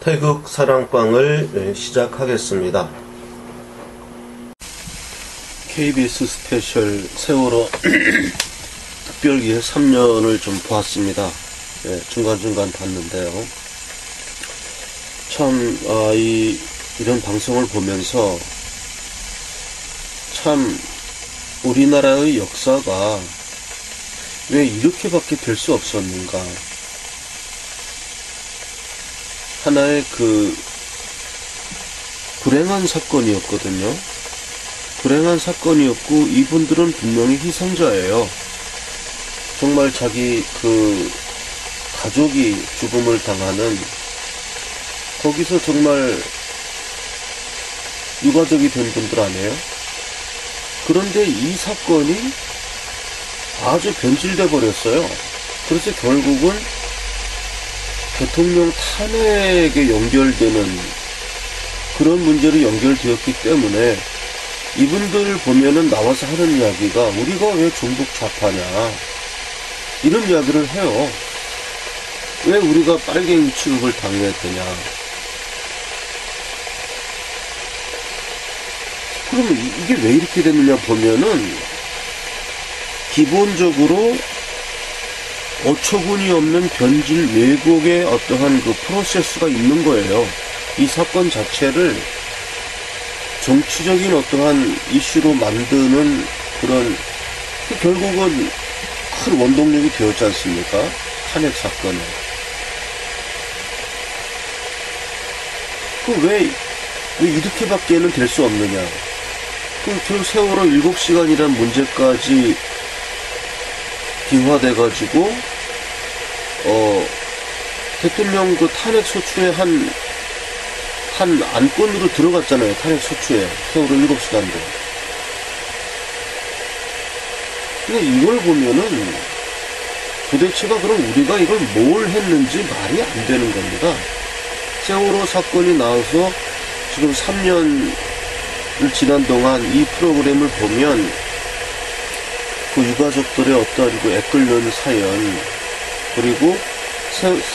태극 사랑방을 시작하겠습니다. KBS 스페셜 세월호 특별기획 3년을 좀 보았습니다. 중간중간 봤는데요. 참, 이런 방송을 보면서 참 우리나라의 역사가 왜 이렇게밖에 될 수 없었는가. 하나의 불행한 사건이었거든요. 불행한 사건이었고, 이분들은 분명히 희생자예요. 정말 자기 가족이 죽음을 당하는, 거기서 정말 유가족이 된 분들 아니에요? 그런데 이 사건이 아주 변질돼 버렸어요. 그래서 결국은 대통령 탄핵에 연결되는 그런 문제로 연결되었기 때문에 이분들 보면은 나와서 하는 이야기가 우리가 왜 종북 좌파냐 이런 이야기를 해요. 왜 우리가 빨갱이 취급을 당해야 되냐. 그러면 이게 왜 이렇게 됐느냐 보면은 기본적으로 어처구니 없는 변질 왜곡의 어떠한 프로세스가 있는 거예요. 이 사건 자체를 정치적인 어떠한 이슈로 만드는 그런, 결국은 큰 원동력이 되었지 않습니까? 탄핵 사건에. 왜 이렇게밖에는 될 수 없느냐. 결국 세월호 7시간이란 문제까지 비화돼가지고, 대통령 탄핵 소추에 한 안건으로 들어갔잖아요. 탄핵 소추에. 세월호 7시간도. 근데 이걸 보면은 도대체가 그럼 우리가 이걸 뭘 했는지 말이 안 되는 겁니다. 세월호 사건이 나와서 지금 3년을 지난 동안 이 프로그램을 보면 유가족들의 어떠한 애끓는 사연, 그리고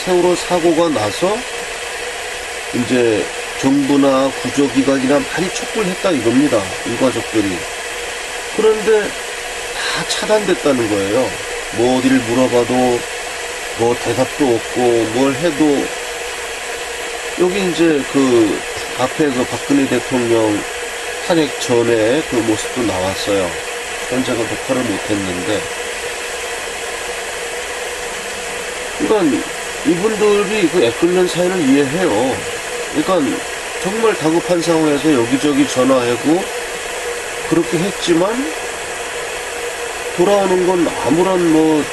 세월호 사고가 나서 이제 정부나 구조기관이나 많이 촉구를 했다 이겁니다. 유가족들이. 그런데 다 차단됐다는 거예요. 뭐 어디를 물어봐도 뭐 대답도 없고 뭘 해도. 여기 이제 앞에 박근혜 대통령 탄핵 전에 모습도 나왔어요. 현재가 녹화를 못했는데. 그러니까 이분들이 애끓는 사연을 이해해요. 그러니까 정말 다급한 상황에서 여기저기 전화하고 그렇게 했지만 돌아오는 건 아무런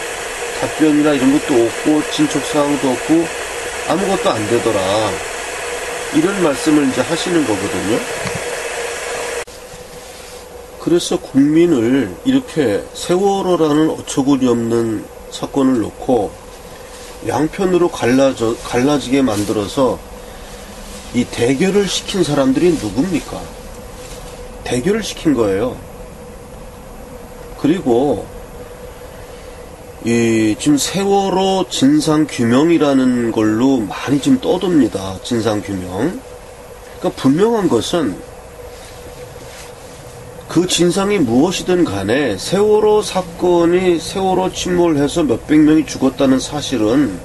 답변이나 이런 것도 없고 진척사항도 없고 아무것도 안 되더라. 이런 말씀을 이제 하시는 거거든요. 그래서 국민을 이렇게 세월호라는 어처구니 없는 사건을 놓고 양편으로 갈라지게 만들어서 이 대결을 시킨 사람들이 누굽니까? 대결을 시킨 거예요. 그리고 지금 세월호 진상규명이라는 걸로 많이 지금 떠돕니다. 진상규명. 그러니까 분명한 것은 그 진상이 무엇이든 간에 세월호 사건이 세월호 침몰을 해서 몇백 명이 죽었다는 사실은,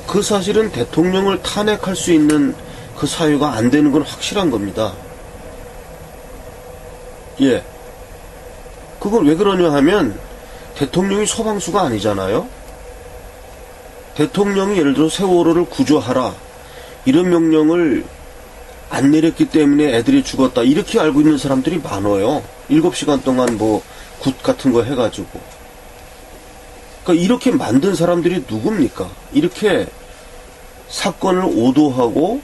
그 사실은 대통령을 탄핵할 수 있는 그 사유가 안 되는 건 확실한 겁니다. 예. 그건 왜 그러냐 하면 대통령이 소방수가 아니잖아요. 대통령이 예를 들어 세월호를 구조하라 이런 명령을 안 내렸기 때문에 애들이 죽었다 이렇게 알고 있는 사람들이 많아요. 7시간 동안 굿 같은 거 해가지고. 그러니까 이렇게 만든 사람들이 누굽니까? 이렇게 사건을 오도하고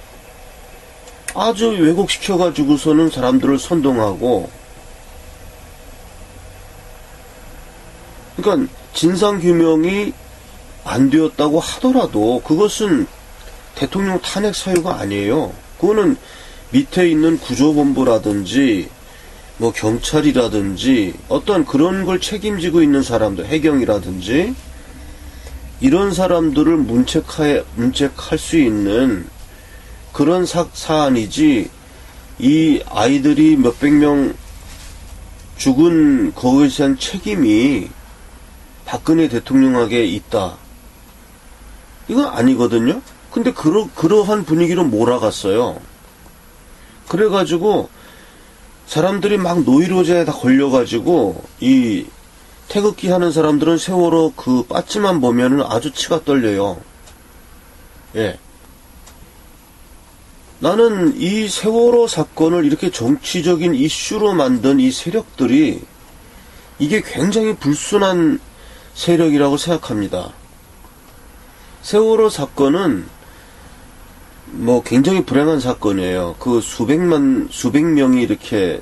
아주 왜곡시켜가지고서는 사람들을 선동하고. 그러니까 진상규명이 안 되었다고 하더라도 그것은 대통령 탄핵 사유가 아니에요. 그거는 밑에 있는 구조본부라든지 경찰이라든지 어떤 그런 걸 책임지고 있는 사람들, 해경이라든지 이런 사람들을 문책할 수 있는 그런 사안이지, 이 아이들이 몇백 명 죽은 거기에 대한 책임이 박근혜 대통령에게 있다. 이건 아니거든요? 근데 그러한 분위기로 몰아갔어요. 그래가지고, 사람들이 막 노이로제에 다 걸려가지고, 이 태극기 하는 사람들은 세월호 그 빠찌만 보면은 아주 치가 떨려요. 예. 나는 이 세월호 사건을 이렇게 정치적인 이슈로 만든 이 세력들이 이게 굉장히 불순한 세력이라고 생각합니다. 세월호 사건은 뭐 굉장히 불행한 사건이에요. 그 수백 명이 이렇게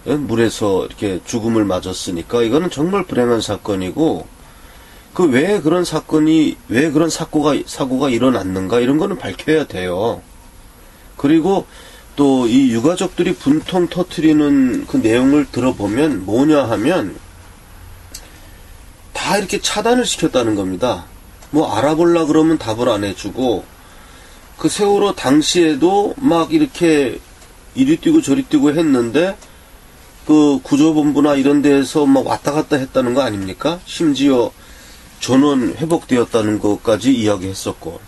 물에서 이렇게 죽음을 맞았으니까 이거는 정말 불행한 사건이고, 그 왜 그런 사고가 일어났는가 이런 거는 밝혀야 돼요. 그리고 또 이 유가족들이 분통 터트리는 그 내용을 들어보면 뭐냐 하면 다 이렇게 차단을 시켰다는 겁니다. 뭐 알아보려 그러면 답을 안 해주고, 그 세월호 당시에도 막 이렇게 이리 뛰고 저리 뛰고 했는데 그 구조본부나 이런 데에서 막 왔다 갔다 했다는 거 아닙니까? 심지어 전원 회복되었다는 것까지 이야기했었고,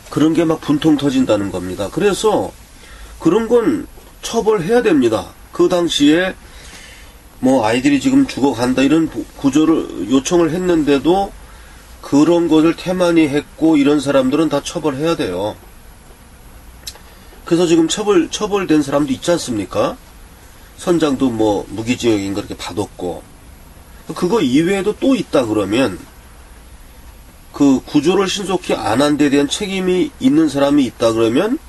그런 게 막 분통 터진다는 겁니다. 그래서 그런 건 처벌해야 됩니다. 그 당시에 뭐 아이들이 지금 죽어간다 이런 구조를 요청을 했는데도 그런 것을 태만히 했고 이런 사람들은 다 처벌해야 돼요. 그래서 지금 처벌된 사람도 있지 않습니까? 선장도 뭐 무기징역인 거 이렇게 받았고, 그거 이외에도 또 있다 그러면 그 구조를 신속히 안 한 데 대한 책임이 있는 사람이 있다 그러면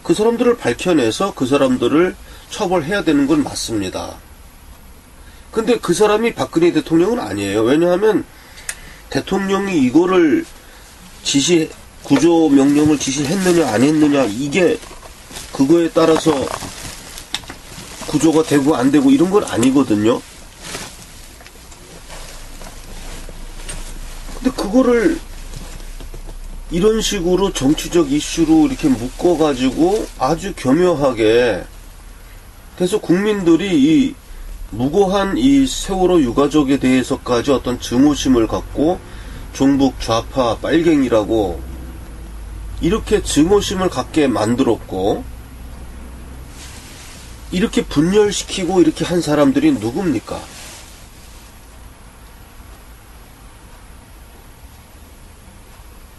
그 사람들을 밝혀내서 그 사람들을 처벌해야 되는 건 맞습니다. 근데 그 사람이 박근혜 대통령은 아니에요. 왜냐하면 대통령이 이거를 구조 명령을 지시했느냐 안 했느냐, 이게 그거에 따라서 구조가 되고 안 되고 이런 건 아니거든요. 근데 그거를 이런 식으로 정치적 이슈로 이렇게 묶어가지고 아주 교묘하게 그래서 국민들이 이 무고한 이 세월호 유가족에 대해서까지 어떤 증오심을 갖고 종북 좌파 빨갱이라고 이렇게 증오심을 갖게 만들었고, 이렇게 분열시키고 이렇게 한 사람들이 누굽니까?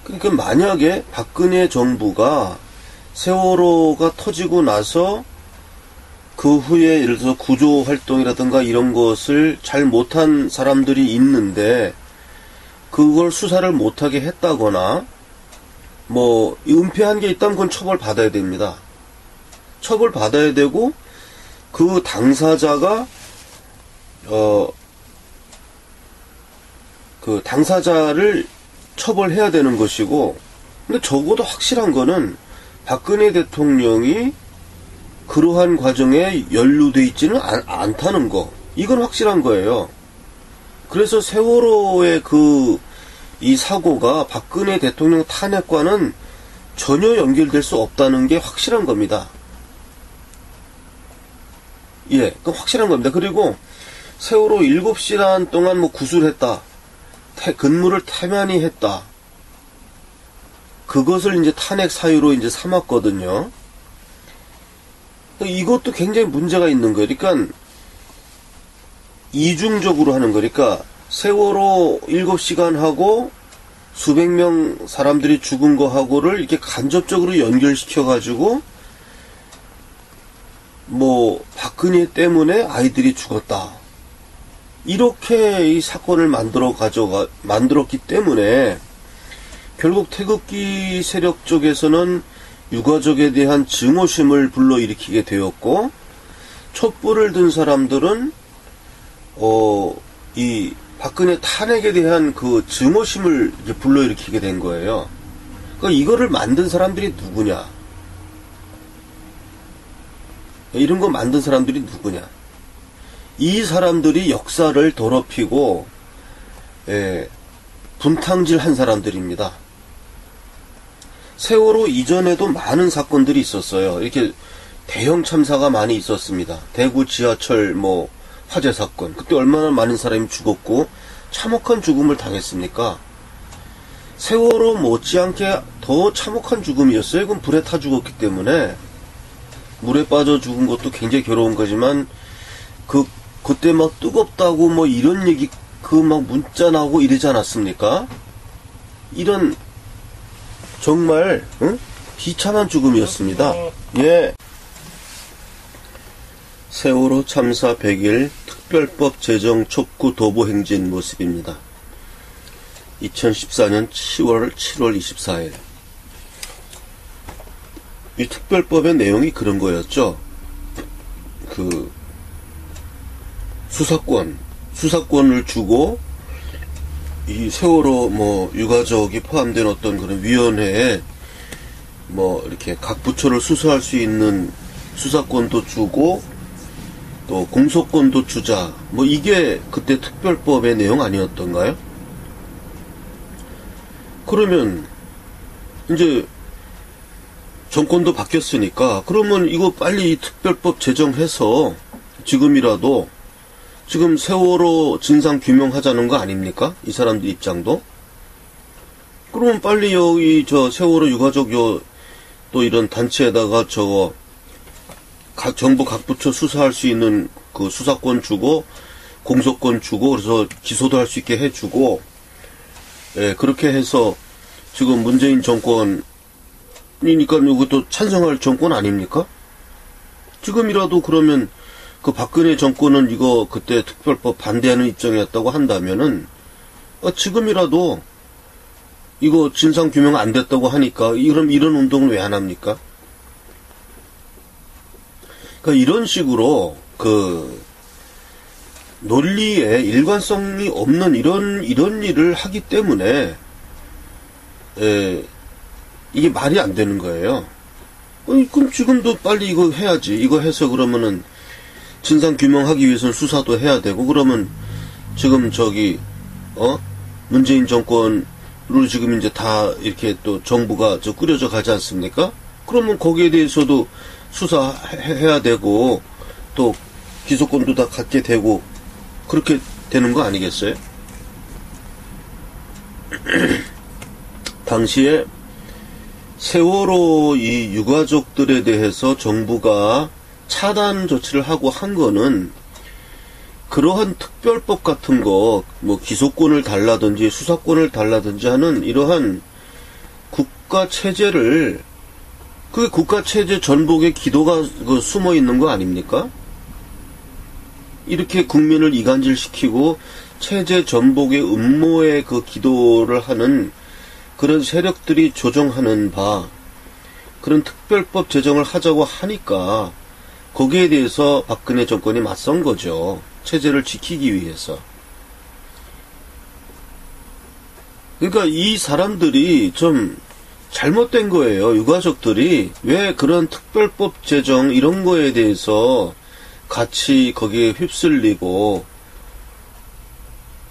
그러니까 만약에 박근혜 정부가 세월호가 터지고 나서 그 후에 예를 들어서 구조 활동이라든가 이런 것을 잘 못한 사람들이 있는데 그걸 수사를 못하게 했다거나 뭐 은폐한 게 있다면 그건 처벌받아야 됩니다. 처벌받아야 되고, 그 당사자가 그 당사자를 처벌해야 되는 것이고, 근데 적어도 확실한 거는 박근혜 대통령이 그러한 과정에 연루돼 있지는 않다는 거. 이건 확실한 거예요. 그래서 세월호의 이 사고가 박근혜 대통령 탄핵과는 전혀 연결될 수 없다는 게 확실한 겁니다. 예, 그 확실한 겁니다. 그리고 세월호 7시간 동안 뭐 구술했다. 근무를 태만히 했다. 그것을 이제 탄핵 사유로 이제 삼았거든요. 이것도 굉장히 문제가 있는 거예요. 그러니까 이중적으로 하는 거니까 세월호 7시간 하고 수백 명 사람들이 죽은 거 하고를 이렇게 간접적으로 연결시켜 가지고 뭐 박근혜 때문에 아이들이 죽었다. 이렇게 이 사건을 만들었기 때문에 결국 태극기 세력 쪽에서는 유가족에 대한 증오심을 불러일으키게 되었고, 촛불을 든 사람들은 이 박근혜 탄핵에 대한 그 증오심을 이제 불러일으키게 된 거예요. 그러니까 이거를 만든 사람들이 누구냐? 이런 거 만든 사람들이 누구냐? 이 사람들이 역사를 더럽히고 분탕질한 사람들입니다. 세월호 이전에도 많은 사건들이 있었어요. 이렇게 대형 참사가 많이 있었습니다. 대구 지하철 화재 사건. 그때 얼마나 많은 사람이 죽었고 참혹한 죽음을 당했습니까? 세월호 못지않게 더 참혹한 죽음이었어요. 그건 불에 타 죽었기 때문에. 물에 빠져 죽은 것도 굉장히 괴로운 거지만 그때 막 뜨겁다고 이런 얘기 문자 나오고 이러지 않았습니까? 이런 정말 비참한 죽음이었습니다. 예. 세월호 참사 100일 특별법 제정 촉구 도보 행진 모습입니다. 2014년 7월 24일. 이 특별법의 내용이 그런 거였죠. 수사권을 주고 이 세월호 유가족이 포함된 어떤 그런 위원회에 이렇게 각 부처를 수사할 수 있는 수사권도 주고 또 공소권도 주자. 이게 그때 특별법의 내용 아니었던가요? 그러면 이제 정권도 바뀌었으니까 그러면 이거 빨리 특별법 제정해서 지금이라도 지금 세월호 진상 규명하자는 거 아닙니까? 이 사람들 입장도. 그러면 빨리 여기 세월호 유가족 또 이런 단체에다가 정부 각 부처 수사할 수 있는 그 수사권 주고 공소권 주고 그래서 기소도 할 수 있게 해주고 그렇게 해서 지금 문재인 정권이니까 이것도 찬성할 정권 아닙니까? 지금이라도 그러면 그 박근혜 정권은 이거 그때 특별법 반대하는 입장이었다고 한다면은 지금이라도 이거 진상 규명 안 됐다고 하니까 그럼 이런 운동을 왜 안 합니까? 그러니까 이런 식으로 논리에 일관성이 없는 이런 일을 하기 때문에 이게 말이 안 되는 거예요. 그럼 지금도 빨리 이거 해야지. 이거 해서 그러면은 진상 규명하기 위해서는 수사도 해야 되고 그러면 지금 문재인 정권으로 지금 이제 다 이렇게 또 정부가 꾸려져 가지 않습니까? 그러면 거기에 대해서도 수사해야 되고 또 기소권도 다 갖게 되고 그렇게 되는 거 아니겠어요? 당시에 세월호 이 유가족들에 대해서 정부가 차단 조치를 하고 한 거는 그러한 특별법 같은 거, 기소권을 달라든지 수사권을 달라든지 하는 이러한 국가 체제를 그게 국가 체제 전복의 기도가 숨어 있는 거 아닙니까? 이렇게 국민을 이간질시키고 체제 전복의 음모의 기도를 하는 그런 세력들이 조종하는 그런 특별법 제정을 하자고 하니까 거기에 대해서 박근혜 정권이 맞선 거죠. 체제를 지키기 위해서. 그러니까 이 사람들이 좀 잘못된 거예요. 유가족들이 왜 그런 특별법 제정 이런 거에 대해서 같이 거기에 휩쓸리고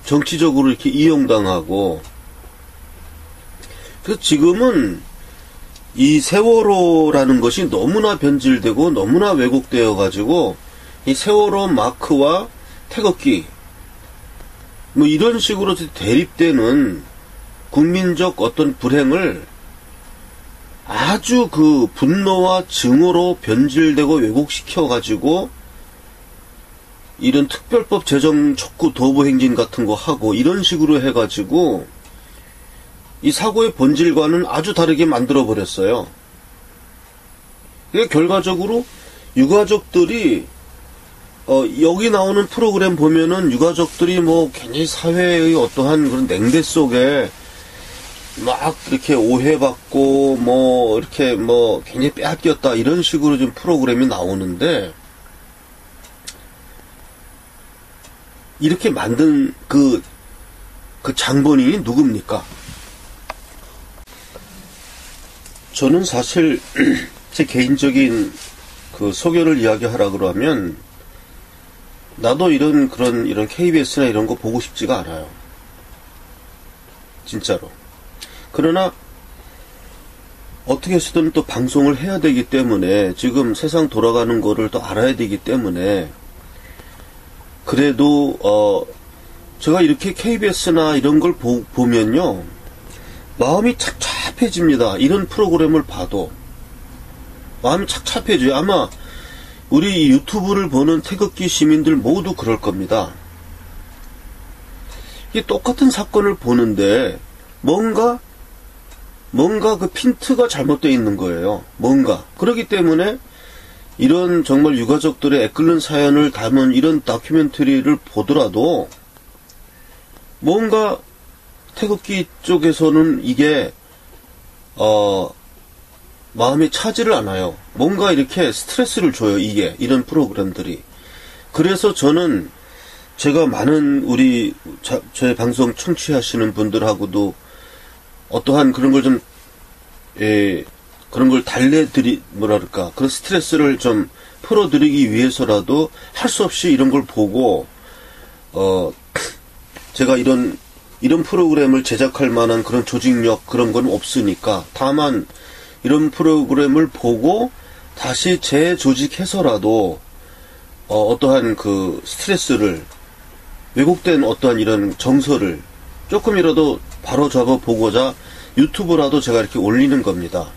정치적으로 이렇게 이용당하고 그래서 지금은 이 세월호라는 것이 너무나 변질되고 너무나 왜곡되어 가지고 이 세월호 마크와 태극기 이런 식으로 대립되는 국민적 어떤 불행을 아주 분노와 증오로 변질되고 왜곡시켜 가지고 이런 특별법 제정 촉구 도보 행진 같은 거 하고 이런 식으로 해 가지고 이 사고의 본질과는 아주 다르게 만들어 버렸어요. 그러니까 결과적으로 유가족들이 여기 나오는 프로그램 보면은 유가족들이 굉장히 사회의 어떠한 그런 냉대 속에 막 이렇게 오해받고 이렇게 굉장히 빼앗겼다 이런 식으로 좀 프로그램이 나오는데 이렇게 만든 그 장본인이 누굽니까? 저는 사실 제 개인적인 소견을 이야기하라 그러면 나도 이런 KBS나 이런 거 보고 싶지가 않아요. 진짜로. 그러나 어떻게 해서든 또 방송을 해야 되기 때문에, 지금 세상 돌아가는 거를 또 알아야 되기 때문에, 그래도 제가 이렇게 KBS나 이런 걸 보면요, 마음이 착잡해집니다. 이런 프로그램을 봐도 마음이 착잡해져요. 아마 우리 유튜브를 보는 태극기 시민들 모두 그럴 겁니다. 이 똑같은 사건을 보는데 뭔가 그 핀트가 잘못되어 있는 거예요. 뭔가. 그렇기 때문에 이런 정말 유가족들의 애끓는 사연을 담은 이런 다큐멘터리를 보더라도 뭔가 태극기 쪽에서는 이게 마음이 차지를 않아요. 뭔가 이렇게 스트레스를 줘요. 이게 이런 프로그램들이. 그래서 저는 제가 많은 제 방송 청취하시는 분들하고도 어떠한 그런 걸 좀 그런 걸 그런 스트레스를 좀 풀어드리기 위해서라도 할 수 없이 이런 걸 보고 제가 이런 프로그램을 제작할 만한 그런 조직력 그런 건 없으니까, 다만 이런 프로그램을 보고 다시 재조직해서라도 어떠한 그 스트레스를, 왜곡된 어떠한 이런 정서를 조금이라도 바로잡아 보고자 유튜브라도 제가 이렇게 올리는 겁니다.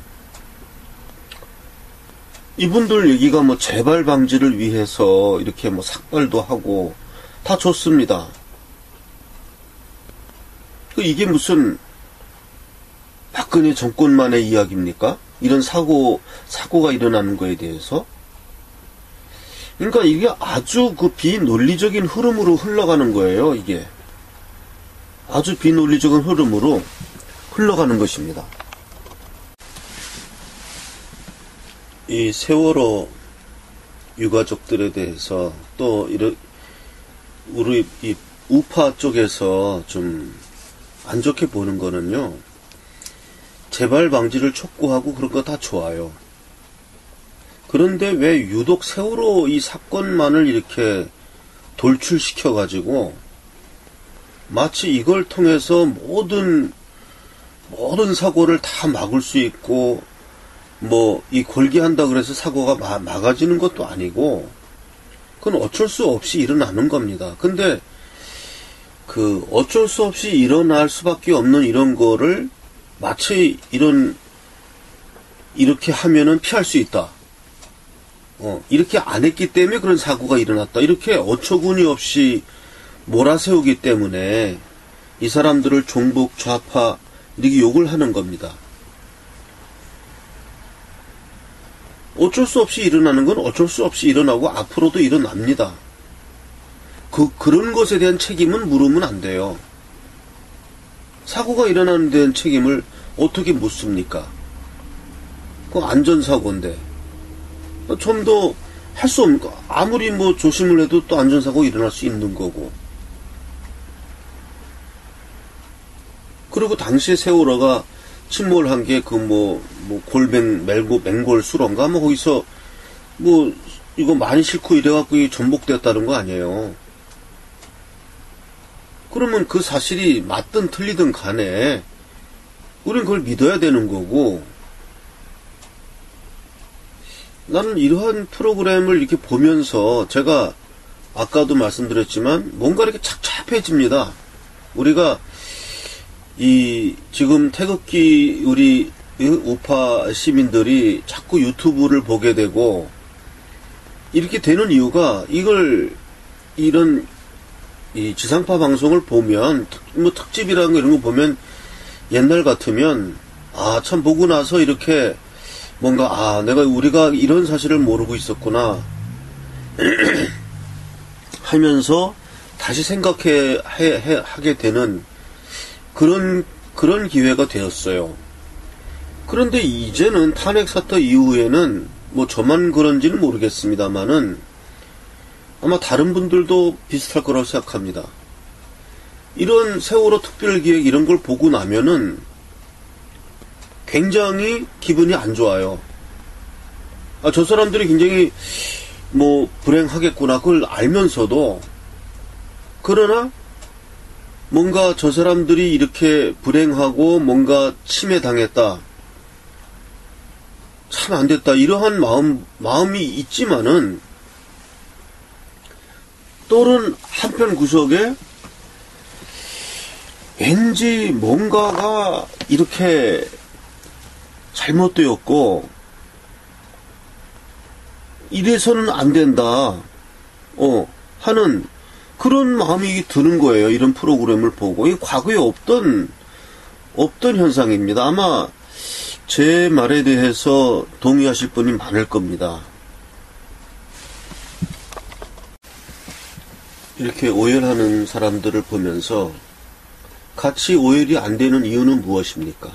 이분들 얘기가 뭐 재발 방지를 위해서 이렇게 뭐 삭발도 하고 다 좋습니다. 이게 무슨 박근혜 정권만의 이야기입니까? 이런 사고가 일어나는 거에 대해서? 그러니까 이게 아주 그 비논리적인 흐름으로 흘러가는 거예요, 이게. 아주 비논리적인 흐름으로 흘러가는 것입니다. 이 세월호 유가족들에 대해서 또 우리 이 우파 쪽에서 좀 안 좋게 보는 거는요, 재발 방지를 촉구하고 그런 거 다 좋아요. 그런데 왜 유독 세월호 이 사건만을 이렇게 돌출시켜가지고 마치 이걸 통해서 모든 사고를 다 막을 수 있고, 이 골기한다 그래서 사고가 막아지는 것도 아니고, 그건 어쩔 수 없이 일어나는 겁니다. 근데 그 어쩔 수 없이 일어날 수밖에 없는 이런 거를 마치 이렇게 하면은 피할 수 있다. 이렇게 안 했기 때문에 그런 사고가 일어났다. 이렇게 어처구니 없이 몰아세우기 때문에 이 사람들을 종북, 좌파 이렇게 욕을 하는 겁니다. 어쩔 수 없이 일어나는 건 어쩔 수 없이 일어나고 앞으로도 일어납니다. 그런 것에 대한 책임은 물으면 안 돼요. 사고가 일어나는 데 대한 책임을 어떻게 묻습니까? 그거 안전사고인데. 좀 더 할 수 없는 거. 아무리 조심을 해도 또 안전사고 일어날 수 있는 거고. 그리고 당시에 세월호가 침몰한 게 맹골 수로인가? 거기서 이거 많이 싣고 이래갖고 전복됐다는 거 아니에요. 그러면 그 사실이 맞든 틀리든 간에 우린 그걸 믿어야 되는 거고, 나는 이러한 프로그램을 이렇게 보면서 제가 아까도 말씀드렸지만 뭔가 이렇게 착잡해집니다. 우리가 지금 태극기 우리 우파 시민들이 자꾸 유튜브를 보게 되고 이렇게 되는 이유가, 이런 이 지상파 방송을 보면, 특집이라는 거 이런 거 보면 옛날 같으면 참 보고 나서 이렇게 뭔가 우리가 이런 사실을 모르고 있었구나 하면서 다시 하게 되는 그런 기회가 되었어요. 그런데 이제는 탄핵 사태 이후에는 저만 그런지는 모르겠습니다만은 아마 다른 분들도 비슷할 거라고 생각합니다. 이런 세월호 특별기획 이런 걸 보고 나면은 굉장히 기분이 안 좋아요. 저 사람들이 굉장히 불행하겠구나 그걸 알면서도, 그러나 뭔가 저 사람들이 이렇게 불행하고 뭔가 침해당했다, 참 안 됐다 이러한 마음이 있지만은 또는 한편 구석에 왠지 뭔가가 이렇게 잘못되었고 이래서는 안 된다 하는 그런 마음이 드는 거예요. 이런 프로그램을 보고. 이 과거에 없던 현상입니다. 아마 제 말에 대해서 동의하실 분이 많을 겁니다. 이렇게 오열하는 사람들을 보면서 같이 오열이 안 되는 이유는 무엇입니까?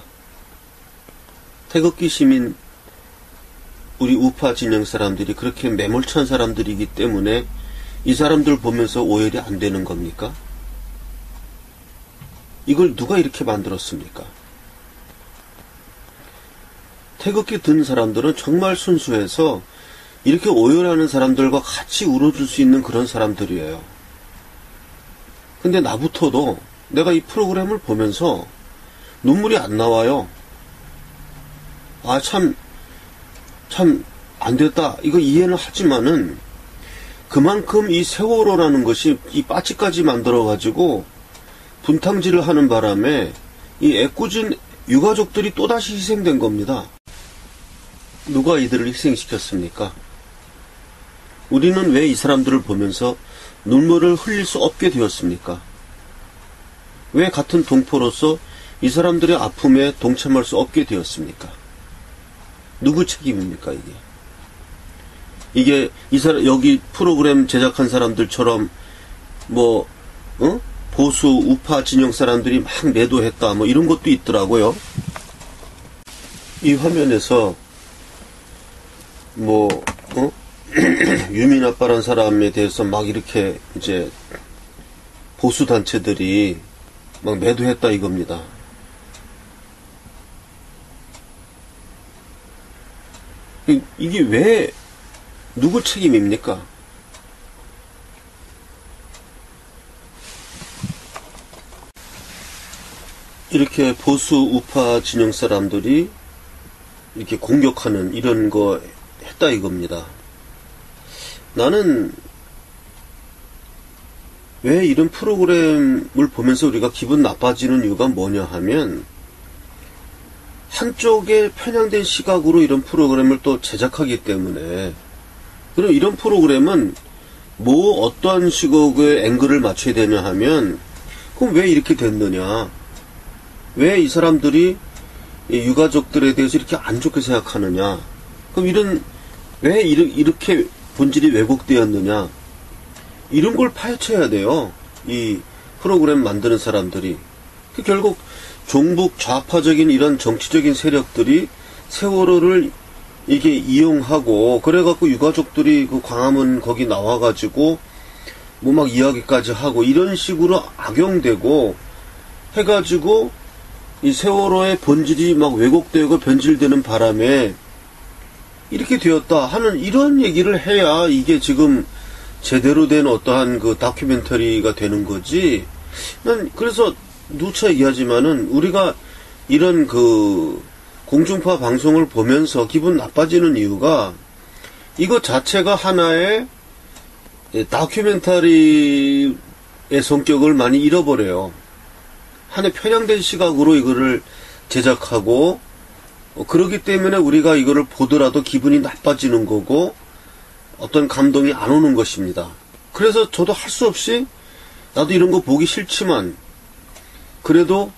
태극기 시민, 우리 우파 진영 사람들이 그렇게 매몰찬 사람들이기 때문에 이 사람들 보면서 오열이 안 되는 겁니까? 이걸 누가 이렇게 만들었습니까? 태극기 든 사람들은 정말 순수해서 이렇게 오열하는 사람들과 같이 울어줄 수 있는 그런 사람들이에요. 근데 나부터도 내가 이 프로그램을 보면서 눈물이 안 나와요. 아, 참 안 됐다. 이거 이해는 하지만은 그만큼 이 세월호라는 것이 이 빠치까지 만들어가지고 분탕질을 하는 바람에 이 애꿎은 유가족들이 또다시 희생된 겁니다. 누가 이들을 희생시켰습니까? 우리는 왜 이 사람들을 보면서 눈물을 흘릴 수 없게 되었습니까? 왜 같은 동포로서 이 사람들의 아픔에 동참할 수 없게 되었습니까? 누구 책임입니까, 이게? 이게, 여기 프로그램 제작한 사람들처럼, 보수, 우파 진영 사람들이 막 매도했다, 이런 것도 있더라고요. 이 화면에서, 유민 아빠란 사람에 대해서 막 이렇게, 이제, 보수단체들이 막 매도했다 이겁니다. 이게 왜 누구 책임입니까? 이렇게 보수 우파 진영 사람들이 이렇게 공격하는 이런 거 했다 이겁니다. 나는 왜 이런 프로그램을 보면서 우리가 기분 나빠지는 이유가 뭐냐 하면 한쪽에 편향된 시각으로 이런 프로그램을 또 제작하기 때문에 그럼 이런 프로그램은 어떠한 시각의 앵글을 맞춰야 되냐 하면 그럼 왜 이렇게 됐느냐, 왜 이 사람들이 유가족들에 대해서 이렇게 안 좋게 생각하느냐, 그럼 왜 이렇게 본질이 왜곡되었느냐, 이런 걸 파헤쳐야 돼요. 이 프로그램 만드는 사람들이. 결국 종북 좌파적인 이런 정치적인 세력들이 세월호를 이게 이용하고 그래갖고 유가족들이 그 광화문 거기 나와가지고 막 이야기까지 하고 이런 식으로 악용되고 해가지고 이 세월호의 본질이 막 왜곡되고 변질되는 바람에 이렇게 되었다 하는 이런 얘기를 해야 이게 지금 제대로 된 어떠한 그 다큐멘터리가 되는 거지. 난 그래서 누차 얘기하지만은 우리가 이런 그 공중파 방송을 보면서 기분 나빠지는 이유가 이거 자체가 하나의 다큐멘터리의 성격을 많이 잃어버려요. 하나의 편향된 시각으로 이거를 제작하고 그러기 때문에 우리가 이거를 보더라도 기분이 나빠지는 거고 어떤 감동이 안 오는 것입니다. 그래서 저도 할 수 없이 나도 이런 거 보기 싫지만 그래도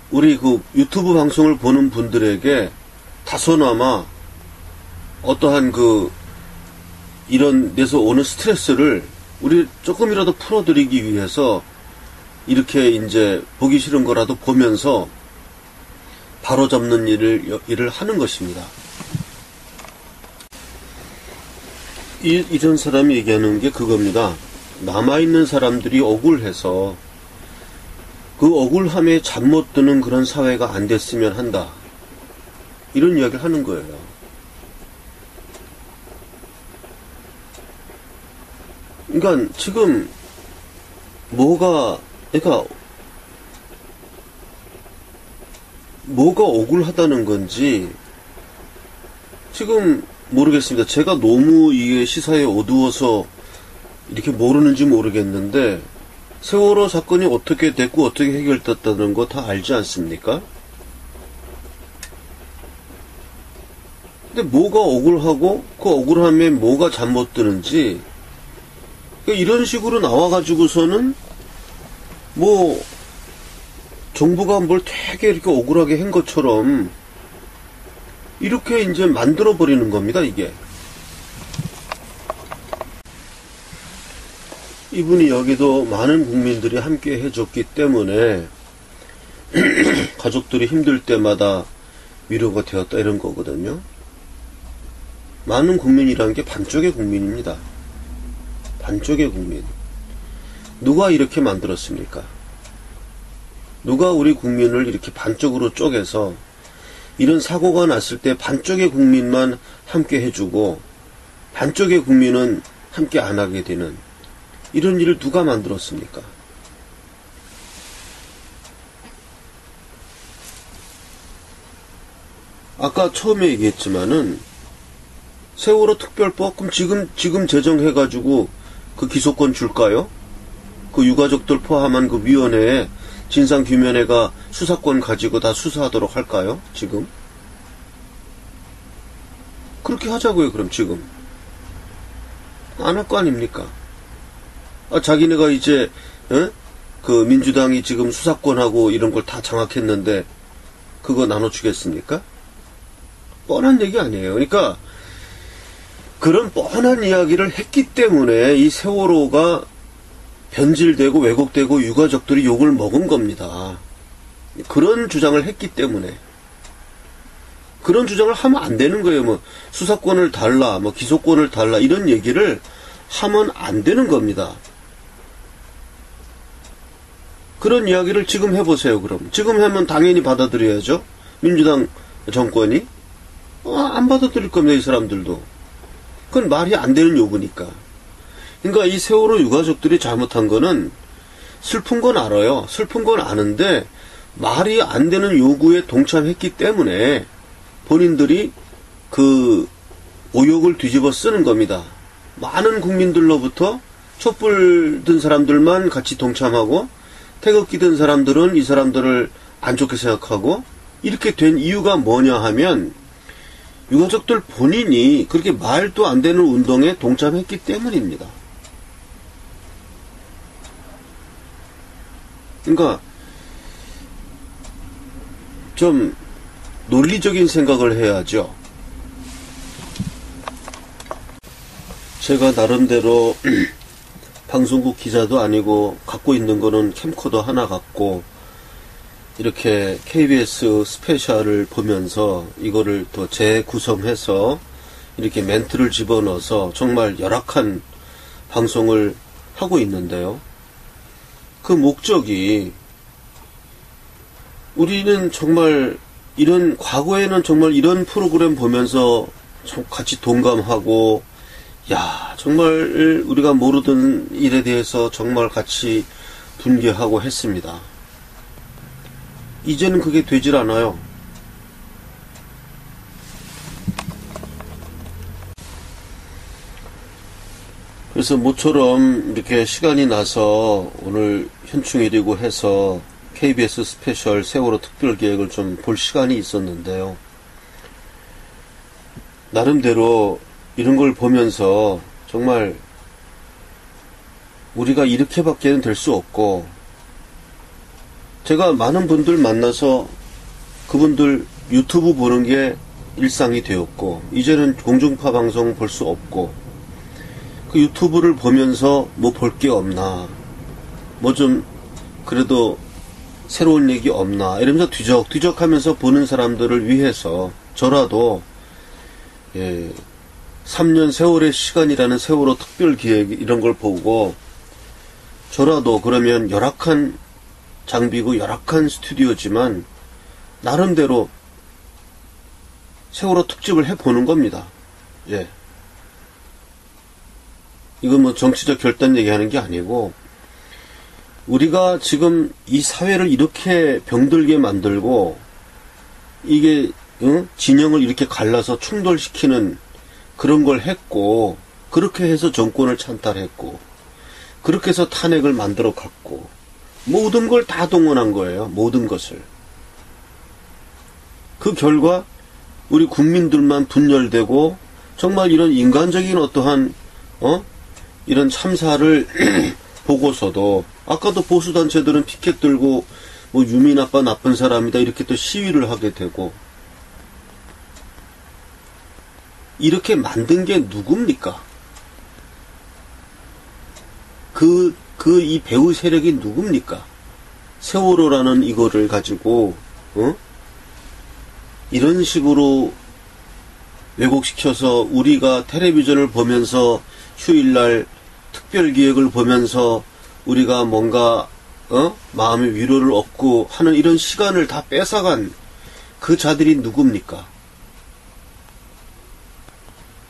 우리 그 유튜브 방송을 보는 분들에게 다소나마 어떠한 그 이런 데서 오는 스트레스를 우리 조금이라도 풀어드리기 위해서 이렇게 이제 보기 싫은 거라도 보면서 바로잡는 일을 하는 것입니다. 이런 사람이 얘기하는 게 그겁니다. 남아있는 사람들이 억울해서 그 억울함에 잠 못 드는 그런 사회가 안 됐으면 한다. 이런 이야기를 하는 거예요. 그러니까 지금 그러니까 뭐가 억울하다는 건지 지금 모르겠습니다. 제가 너무 이게 시사에 어두워서 이렇게 모르는지 모르겠는데 세월호 사건이 어떻게 됐고 어떻게 해결됐다는 거 다 알지 않습니까? 근데 뭐가 억울하고 그 억울함에 뭐가 잘못되는지 이런 식으로 나와가지고서는 뭐 정부가 뭘 되게 이렇게 억울하게 한 것처럼 이렇게 이제 만들어버리는 겁니다, 이게. 이분이 여기도 많은 국민들이 함께 해줬기 때문에 가족들이 힘들 때마다 위로가 되었다 이런 거거든요. 많은 국민이라는 게 반쪽의 국민입니다. 반쪽의 국민. 누가 이렇게 만들었습니까? 누가 우리 국민을 이렇게 반쪽으로 쪼개서 이런 사고가 났을 때 반쪽의 국민만 함께 해주고 반쪽의 국민은 함께 안 하게 되는 이런 일을 누가 만들었습니까? 아까 처음에 얘기했지만은 세월호 특별법 그럼 지금 제정해가지고 그 기소권 줄까요? 그 유가족들 포함한 그 위원회에 진상규명회가 수사권 가지고 다 수사하도록 할까요? 지금? 그렇게 하자고요, 그럼 지금. 안 할 거 아닙니까? 자기네가 이제, 그 민주당이 지금 수사권하고 이런 걸 다 장악했는데, 그거 나눠주겠습니까? 뻔한 얘기 아니에요. 그러니까, 그런 뻔한 이야기를 했기 때문에 이 세월호가 변질되고 왜곡되고 유가족들이 욕을 먹은 겁니다. 그런 주장을 했기 때문에. 그런 주장을 하면 안 되는 거예요. 뭐 수사권을 달라, 뭐 기소권을 달라 이런 얘기를 하면 안 되는 겁니다. 그런 이야기를 지금 해보세요. 그럼 지금 하면 당연히 받아들여야죠. 민주당 정권이 안 받아들일 겁니다. 이 사람들도. 그건 말이 안 되는 요구니까. 그러니까 이 세월호 유가족들이 잘못한 거는 슬픈 건 알아요. 슬픈 건 아는데 말이 안 되는 요구에 동참했기 때문에 본인들이 그 오욕을 뒤집어 쓰는 겁니다. 많은 국민들로부터 촛불 든 사람들만 같이 동참하고 태극기 든 사람들은 이 사람들을 안 좋게 생각하고 이렇게 된 이유가 뭐냐 하면 유가족들 본인이 그렇게 말도 안 되는 운동에 동참했기 때문입니다. 그러니까 좀 논리적인 생각을 해야죠. 제가 나름대로 방송국 기자도 아니고 갖고 있는 거는 캠코더 하나 갖고 이렇게 KBS 스페셜을 보면서 이거를 또 재구성해서 이렇게 멘트를 집어넣어서 정말 열악한 방송을 하고 있는데요. 그 목적이 우리는 정말 이런 과거에는 정말 이런 프로그램 보면서 같이 동감하고 야 정말 우리가 모르던 일에 대해서 정말 같이 분개하고 했습니다. 이제는 그게 되질 않아요. 그래서 모처럼 이렇게 시간이 나서 오늘 현충일이고 해서 KBS 스페셜 세월호 특별기획을 좀 볼 시간이 있었는데요. 나름대로 이런 걸 보면서 정말 우리가 이렇게밖에는 될 수 없고 제가 많은 분들 만나서 그분들 유튜브 보는 게 일상이 되었고 이제는 공중파 방송 볼 수 없고 그 유튜브를 보면서 뭐 볼 게 없나 뭐 좀 그래도 새로운 얘기 없나 이러면서 뒤적뒤적 하면서 보는 사람들을 위해서 저라도 3년 세월의 시간이라는 세월호 특별기획 이런 걸 보고 저라도 그러면 열악한 장비고 열악한 스튜디오지만 나름대로 세월호 특집을 해보는 겁니다. 예. 이건 뭐 정치적 결단 얘기하는 게 아니고 우리가 지금 이 사회를 이렇게 병들게 만들고 이게 진영을 이렇게 갈라서 충돌시키는 그런 걸 했고, 그렇게 해서 정권을 찬탈했고, 그렇게 해서 탄핵을 만들어 갔고, 모든 걸 다 동원한 거예요. 모든 것을. 그 결과 우리 국민들만 분열되고 정말 이런 인간적인 어떠한 이런 참사를 보고서도, 아까도 보수단체들은 피켓 들고 뭐 유민 아빠 나쁜 사람이다 이렇게 또 시위를 하게 되고, 이렇게 만든 게 누굽니까? 이 배후 세력이 누굽니까? 세월호라는 이거를 가지고 이런 식으로 왜곡시켜서 우리가 텔레비전을 보면서 휴일날 특별기획을 보면서 우리가 뭔가 마음의 위로를 얻고 하는 이런 시간을 다 뺏어간 그 자들이 누굽니까?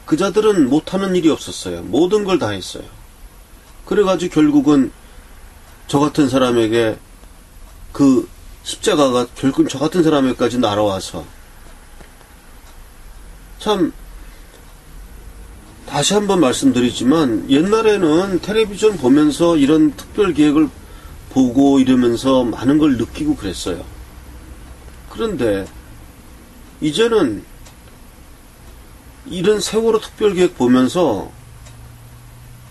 그 자들은 못하는 일이 없었어요. 모든 걸 다 했어요. 그래가지고 결국은 저 같은 사람에게 그 십자가가 결국 저 같은 사람에게까지 날아와서, 참 다시 한번 말씀드리지만 옛날에는 텔레비전 보면서 이런 특별기획을 보고 이러면서 많은 걸 느끼고 그랬어요. 그런데 이제는 이런 세월호 특별기획 보면서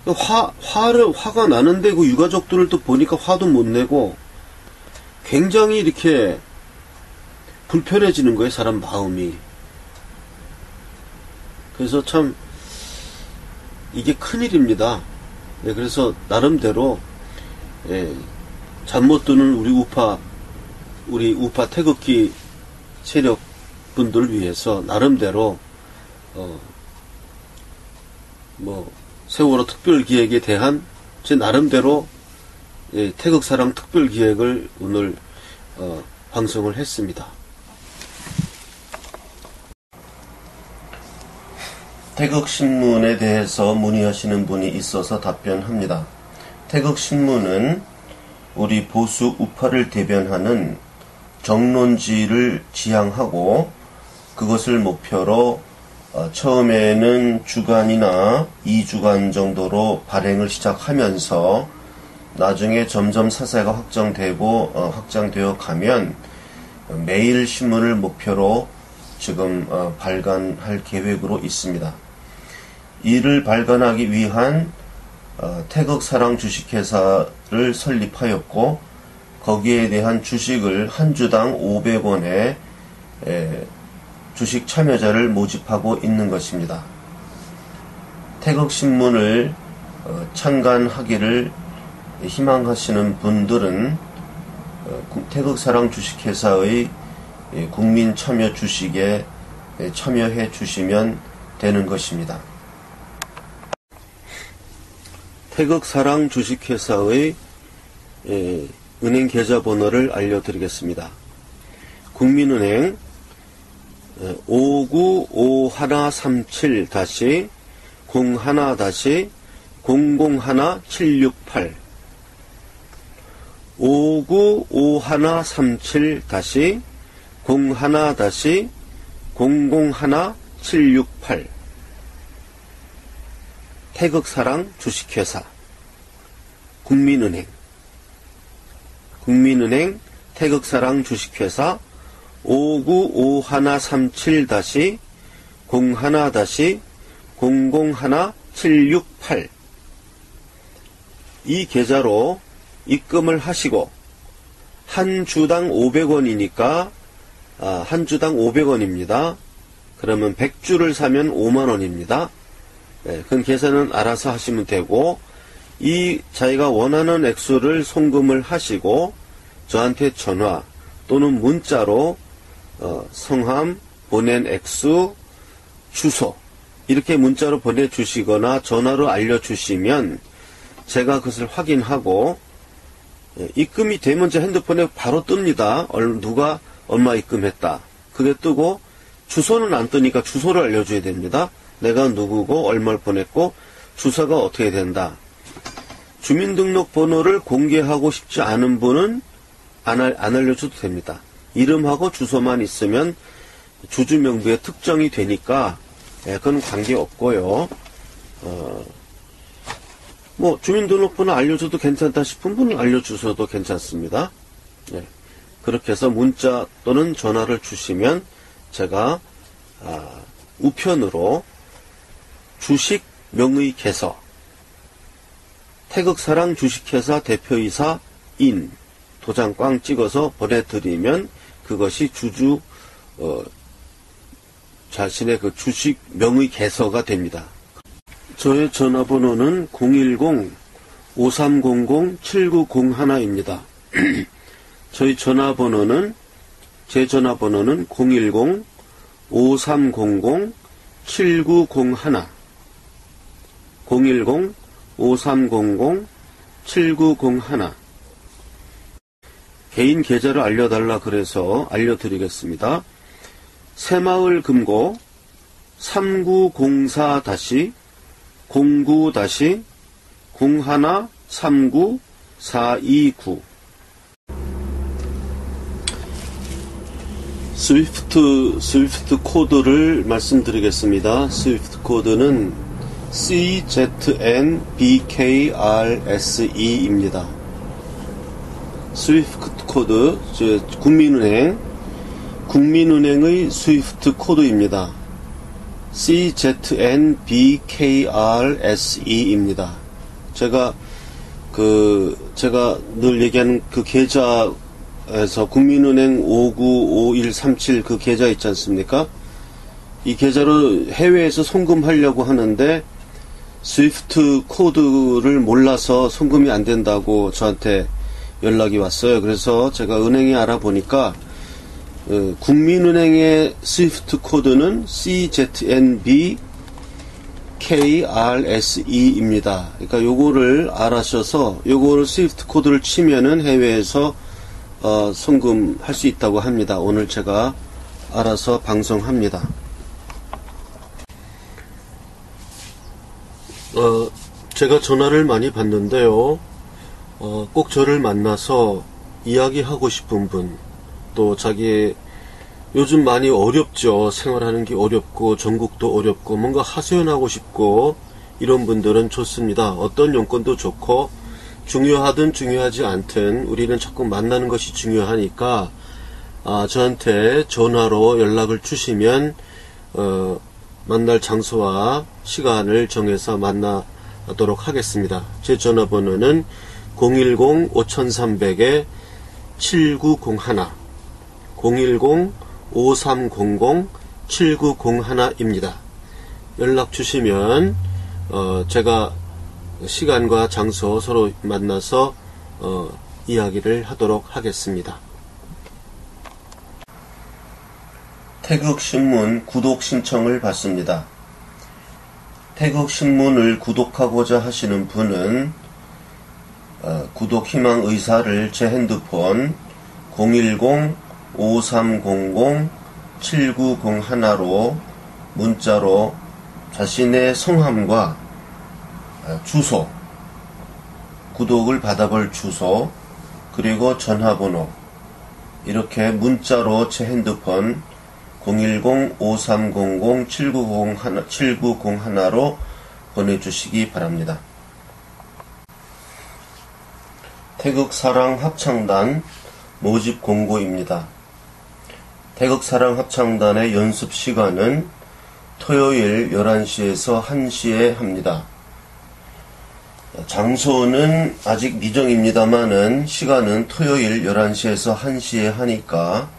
화가 나는데 그 유가족들을 또 보니까 화도 못 내고 굉장히 이렇게 불편해지는 거예요, 사람 마음이. 그래서 참 이게 큰일입니다. 네, 그래서 나름대로 잠 못 드는 우리 우파 태극기 세력 분들을 위해서 나름대로 세월호 특별기획에 대한 제 나름대로 태극사랑 특별기획을 오늘 방송을 했습니다. 태극신문에 대해서 문의하시는 분이 있어서 답변합니다. 태극신문은 우리 보수 우파를 대변하는 정론지를 지향하고 그것을 목표로 처음에는 주간이나 2주간 정도로 발행을 시작하면서 나중에 점점 사세가 확장되어 가면 매일 신문을 목표로 지금 발간할 계획으로 있습니다. 이를 발간하기 위한 태극사랑 주식회사를 설립하였고, 거기에 대한 주식을 한 주당 500원에 주식 참여자를 모집하고 있는 것입니다. 태극신문을 창간하기를 희망하시는 분들은 태극사랑 주식회사의 국민참여 주식에 참여해 주시면 되는 것입니다. 태극사랑 주식회사의 은행 계좌번호를 알려드리겠습니다. 국민은행 595137-01-001768 5951-01-001768 태극사랑 주식회사 국민은행 태극사랑 주식회사 5951-01-001768 이 계좌로 입금을 하시고 한 주당 500원이니까 한 주당 500원입니다. 그러면 100주를 사면 5만원입니다. 네, 그건 계산은 알아서 하시면 되고, 이 자기가 원하는 액수를 송금을 하시고 저한테 전화 또는 문자로 성함, 보낸 액수, 주소 이렇게 문자로 보내주시거나 전화로 알려주시면 제가 그것을 확인하고 입금이 되면 제 핸드폰에 바로 뜹니다. 누가 얼마 입금했다. 그게 뜨고 주소는 안 뜨니까 주소를 알려줘야 됩니다. 내가 누구고 얼마를 보냈고 주소가 어떻게 된다. 주민등록번호를 공개하고 싶지 않은 분은 안 알려줘도 됩니다. 이름하고 주소만 있으면 주주명부에 특정이 되니까 그건 관계없고요. 뭐 주민등록번호 알려줘도 괜찮다 싶은 분은 알려주셔도 괜찮습니다. 네. 그렇게 해서 문자 또는 전화를 주시면 제가 우편으로 주식 명의 개서, 태극사랑 주식회사 대표이사 인 도장 꽝 찍어서 보내드리면 그것이 주주 자신의 그 주식 명의 개서가 됩니다. 저의 전화번호는 010-5300-7901입니다. 제 전화번호는 010-5300-7901 010-5300-7901 개인 계좌를 알려달라 그래서 알려드리겠습니다. 새마을 금고 3904-09-0139-429 스위프트 코드를 말씀드리겠습니다. 스위프트 코드는 CZNBKRSE입니다. 스위프트 코드, 국민은행의 스위프트 코드입니다. CZNBKRSE입니다. 제가 늘 얘기하는 그 계좌에서 국민은행 595137 그 계좌 있지 않습니까? 이 계좌로 해외에서 송금하려고 하는데 스위프트 코드를 몰라서 송금이 안 된다고 저한테 연락이 왔어요. 그래서 제가 은행에 알아보니까 국민은행의 스위프트 코드는 CZNBKRSE입니다. 그러니까 요거를 알아셔서 요거를 스위프트 코드를 치면은 해외에서 송금할 수 있다고 합니다. 오늘 제가 알아서 방송합니다. 제가 전화를 많이 받는데요. 꼭 저를 만나서 이야기하고 싶은 분, 또 자기 요즘 많이 어렵죠. 생활하는 게 어렵고 전국도 어렵고 뭔가 하소연하고 싶고 이런 분들은 좋습니다. 어떤 용건도 좋고 중요하든 중요하지 않든 우리는 자꾸 만나는 것이 중요하니까 저한테 전화로 연락을 주시면 만날 장소와 시간을 정해서 만나도록 하겠습니다. 제 전화번호는 010-5300-7901 010-5300-7901입니다. 연락 주시면 제가 시간과 장소 서로 만나서 이야기를 하도록 하겠습니다. 태극신문 구독 신청을 받습니다. 태극신문을 구독하고자 하시는 분은 구독 희망 의사를 제 핸드폰 010-5300-7901로 문자로 자신의 성함과 주소, 구독을 받아볼 주소, 그리고 전화번호 이렇게 문자로 제 핸드폰 010-5300-7901로 보내주시기 바랍니다. 태극사랑합창단 모집 공고입니다. 태극사랑합창단의 연습 시간은 토요일 11시에서 1시에 합니다. 장소는 아직 미정입니다만은 시간은 토요일 11시에서 1시에 하니까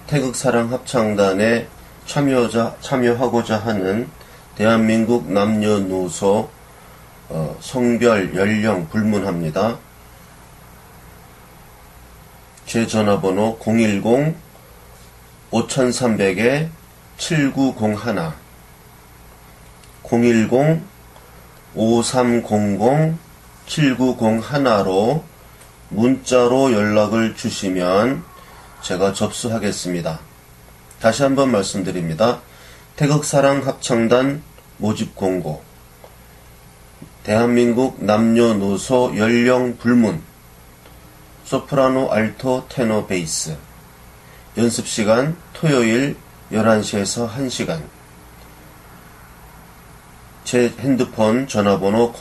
태극사랑합창단에 참여하고자 하는 대한민국 남녀노소 성별, 연령 불문합니다. 제 전화번호 010-5300-7901 010-5300-7901로 문자로 연락을 주시면 제가 접수하겠습니다. 다시 한번 말씀드립니다. 태극사랑합창단 모집 공고, 대한민국 남녀노소 연령 불문, 소프라노, 알토, 테너, 베이스 연습시간 토요일 11시에서 1시간. 제 핸드폰 전화번호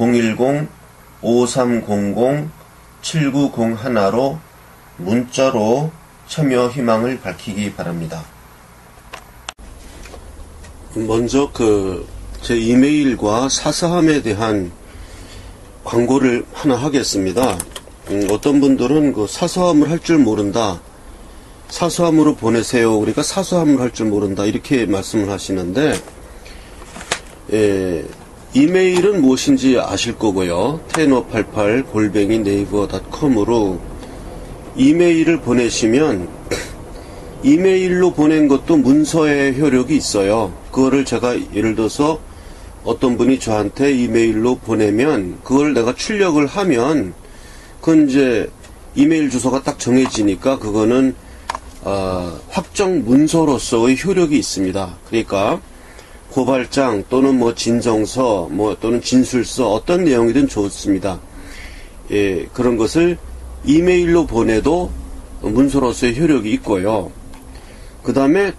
010-5300-7901로 문자로 참여 희망을 밝히기 바랍니다. 먼저 제 이메일과 사서함에 대한 광고를 하나 하겠습니다. 어떤 분들은 사서함을 할 줄 모른다. 사서함으로 보내세요. 그러니까 사서함을 할 줄 모른다. 이렇게 말씀을 하시는데, 이메일은 무엇인지 아실 거고요. tenor88@naver.com으로 이메일을 보내시면, 이메일로 보낸 것도 문서의 효력이 있어요. 그거를 제가 예를 들어서 어떤 분이 저한테 이메일로 보내면 그걸 내가 출력을 하면 그건 이제 이메일 주소가 딱 정해지니까 그거는 확정 문서로서의 효력이 있습니다. 그러니까 고발장 또는 진정서 또는 진술서 어떤 내용이든 좋습니다. 예, 그런 것을 이메일로 보내도 문서로서의 효력이 있고요. 그 다음에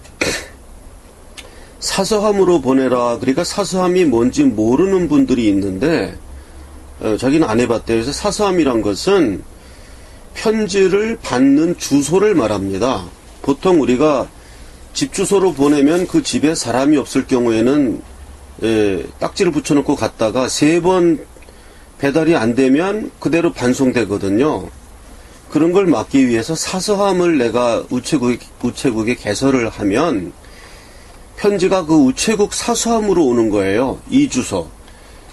사서함으로 보내라. 그러니까 사서함이 뭔지 모르는 분들이 있는데 자기는 안 해봤대요. 그래서 사서함이란 것은 편지를 받는 주소를 말합니다. 보통 우리가 집 주소로 보내면 그 집에 사람이 없을 경우에는 딱지를 붙여놓고 갔다가 3번 배달이 안 되면 그대로 반송되거든요. 그런 걸 막기 위해서 사서함을 내가 우체국에 개설을 하면 편지가 그 우체국 사서함으로 오는 거예요. 이 주소.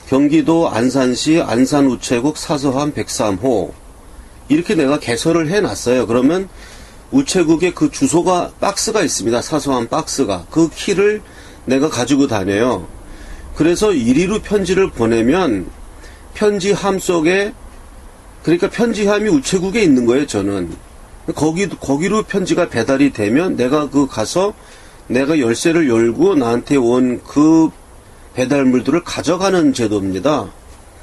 경기도 안산시 안산우체국 사서함 103호. 이렇게 내가 개설을 해놨어요. 그러면 우체국에 그 주소가 박스가 있습니다. 사서함 박스가. 그 키를 내가 가지고 다녀요. 그래서 이리로 편지를 보내면 편지함 속에, 그러니까 편지함이 우체국에 있는 거예요, 저는. 거기로 편지가 배달이 되면 내가 가서 내가 열쇠를 열고 나한테 온 그 배달물들을 가져가는 제도입니다.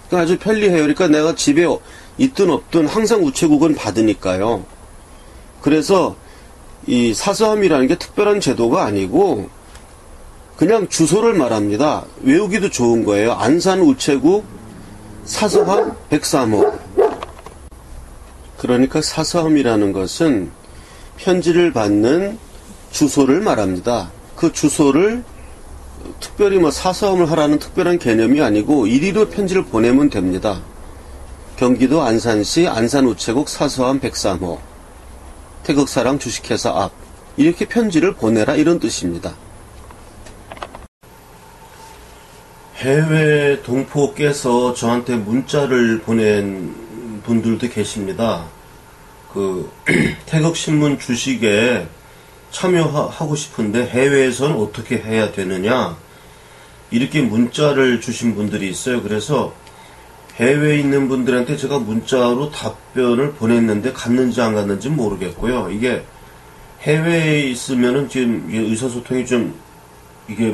그러니까 아주 편리해요. 그러니까 내가 집에 있든 없든 항상 우체국은 받으니까요. 그래서 이 사서함이라는 게 특별한 제도가 아니고 그냥 주소를 말합니다. 외우기도 좋은 거예요. 안산 우체국 사서함 103호. 그러니까 사서함이라는 것은 편지를 받는 주소를 말합니다. 그 주소를 특별히 사서함을 하라는 특별한 개념이 아니고 이리로 편지를 보내면 됩니다. 경기도 안산시 안산우체국 사서함 103호 태극사랑 주식회사 앞. 이렇게 편지를 보내라, 이런 뜻입니다. 해외 동포 깨서 저한테 문자를 보낸 분들도 계십니다. 태극신문 주식에 참여하고 싶은데 해외에선 어떻게 해야 되느냐, 이렇게 문자를 주신 분들이 있어요. 그래서 해외에 있는 분들한테 제가 문자로 답변을 보냈는데 갔는지 안 갔는지 모르겠고요. 이게 해외에 있으면은 지금 의사소통이 좀 이게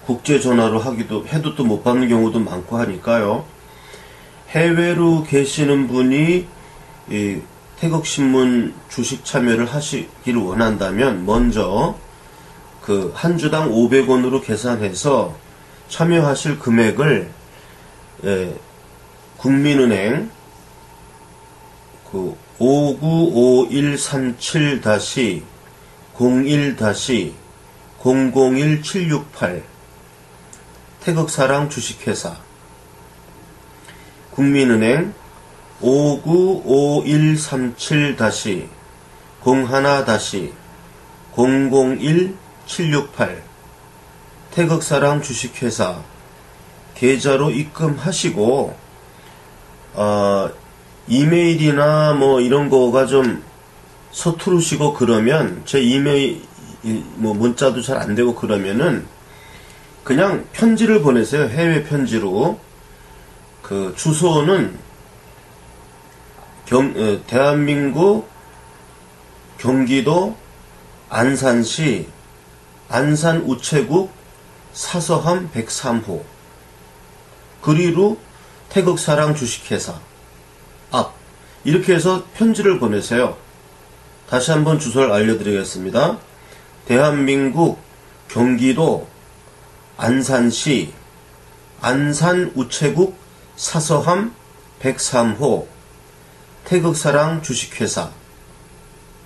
국제 전화로 해도 또 못 받는 경우도 많고 하니까요. 해외로 계시는 분이 이 태극신문 주식 참여를 하시기를 원한다면 먼저 한 주당 500원으로 계산해서 참여하실 금액을 국민은행 595137-01-001768 태극사랑 주식회사 국민은행 595137-01-001768 태극사랑 주식회사 계좌로 입금하시고 이메일이나 이런 거가 좀 서투르시고 그러면 제 이메일 문자도 잘 안 되고 그러면은 그냥 편지를 보내세요. 해외 편지로. 그 주소는 대한민국 경기도 안산시 안산우체국 사서함 103호 그리로 태극사랑 주식회사 앞 이렇게 해서 편지를 보내세요. 다시 한번 주소를 알려드리겠습니다. 대한민국 경기도 안산시 안산우체국 사서함 103호 태극사랑 주식회사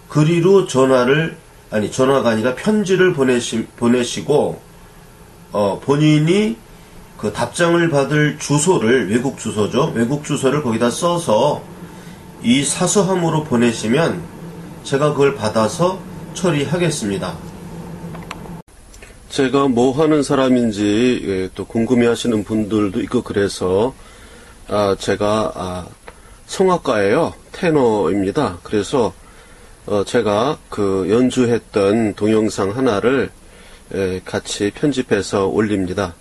그리로 전화가 아니라 편지를 보내시고 본인이 그 답장을 받을 주소를 외국 주소죠. 외국 주소를 거기다 써서 이 사서함으로 보내시면 제가 그걸 받아서 처리하겠습니다. 제가 뭐 하는 사람인지 또 궁금해 하시는 분들도 있고 그래서 제가 성악가예요. 테너입니다. 그래서 제가 그 연주했던 동영상 하나를 같이 편집해서 올립니다.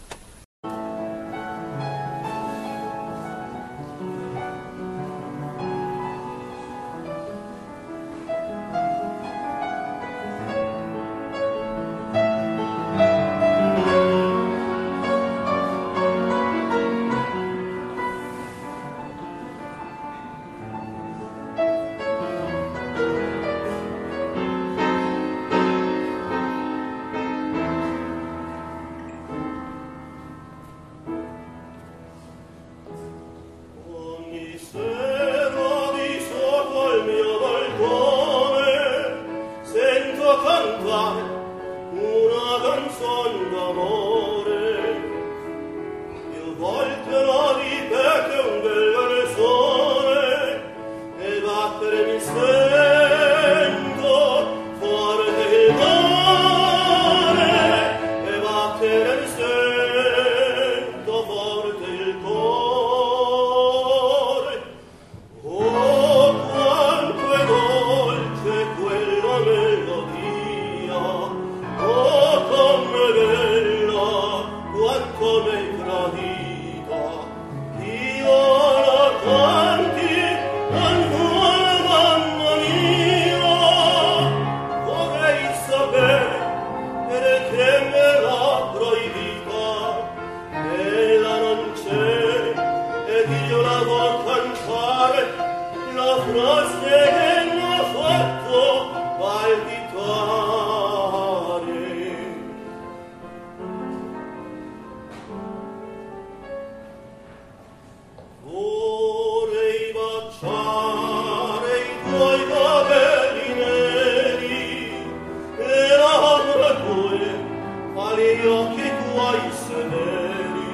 Che tu hai sederi,